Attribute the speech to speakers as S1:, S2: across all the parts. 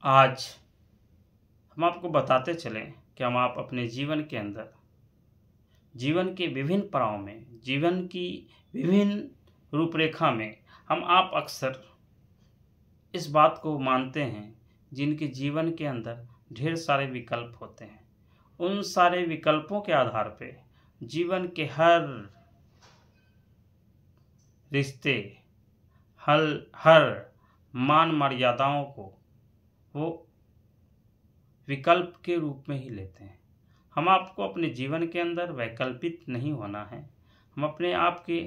S1: आज हम आपको बताते चलें कि हम आप अपने जीवन के अंदर जीवन के विभिन्न पड़ाव में जीवन की विभिन्न रूपरेखा में हम आप अक्सर इस बात को मानते हैं जिनके जीवन के अंदर ढेर सारे विकल्प होते हैं। उन सारे विकल्पों के आधार पे जीवन के हर रिश्ते हर मान मर्यादाओं को वो विकल्प के रूप में ही लेते हैं। हम आपको अपने जीवन के अंदर वैकल्पिक नहीं होना है। हम अपने आप के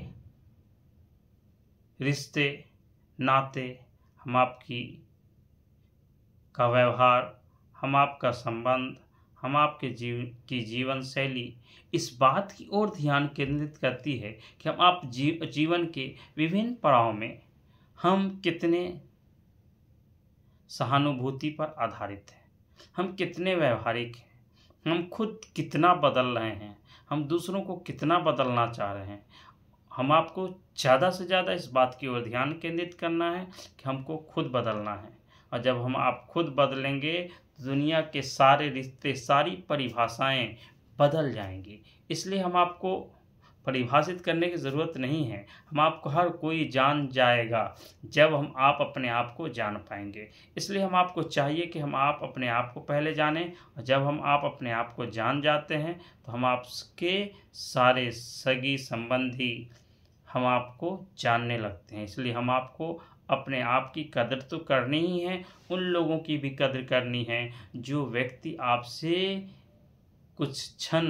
S1: रिश्ते नाते, हम आपकी का व्यवहार, हम आपका संबंध, हम आपके जीवन शैली इस बात की ओर ध्यान केंद्रित करती है कि हम आप जीवन के विभिन्न पड़ाव में हम कितने सहानुभूति पर आधारित हैं, हम कितने व्यवहारिक हैं, हम खुद कितना बदल रहे हैं, हम दूसरों को कितना बदलना चाह रहे हैं। हम आपको ज़्यादा से ज़्यादा इस बात की ओर ध्यान केंद्रित करना है कि हमको खुद बदलना है। और जब हम आप खुद बदलेंगे तो दुनिया के सारे रिश्ते, सारी परिभाषाएं बदल जाएंगी। इसलिए हम आपको परिभाषित करने की ज़रूरत नहीं है। हम आपको हर कोई जान जाएगा जब हम आप अपने आप को जान पाएंगे। इसलिए हम आपको चाहिए कि हम आप अपने आप को पहले जानें, और जब हम आप अपने आप को जान जाते हैं तो हम आपके सारे सगी संबंधी हम आपको जानने लगते हैं। इसलिए हम आपको अपने आप की कदर तो करनी ही है, उन लोगों की भी कदर करनी है जो व्यक्ति आपसे कुछ क्षण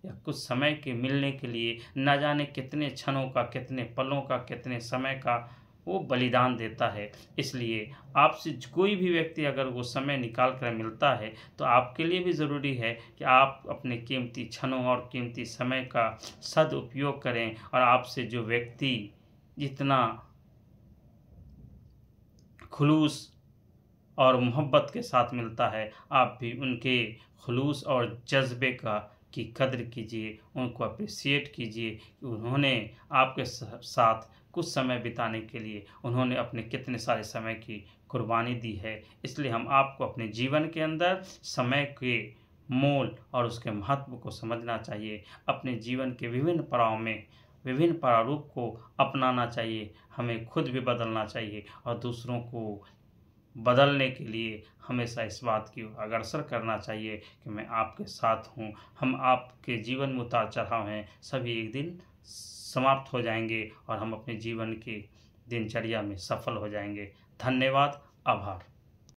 S1: या कुछ समय के मिलने के लिए न जाने कितने क्षणों का, कितने पलों का, कितने समय का वो बलिदान देता है। इसलिए आपसे कोई भी व्यक्ति अगर वो समय निकाल कर मिलता है तो आपके लिए भी ज़रूरी है कि आप अपने कीमती क्षणों और कीमती समय का सदुपयोग करें। और आपसे जो व्यक्ति जितना खुलूस और मोहब्बत के साथ मिलता है, आप भी उनके खुलूस और जज्बे की कदर कीजिए, उनको अप्रिशिएट कीजिए कि उन्होंने आपके साथ कुछ समय बिताने के लिए उन्होंने अपने कितने सारे समय की कुर्बानी दी है। इसलिए हम आपको अपने जीवन के अंदर समय के मोल और उसके महत्व को समझना चाहिए। अपने जीवन के विभिन्न पड़ाव में विभिन्न प्रारूप को अपनाना चाहिए। हमें खुद भी बदलना चाहिए और दूसरों को बदलने के लिए हमेशा इस बात की अग्रसर करना चाहिए कि मैं आपके साथ हूँ। हम आपके जीवन में उतार चढ़ाव हैं, सभी एक दिन समाप्त हो जाएंगे और हम अपने जीवन की दिनचर्या में सफल हो जाएंगे। धन्यवाद, आभार।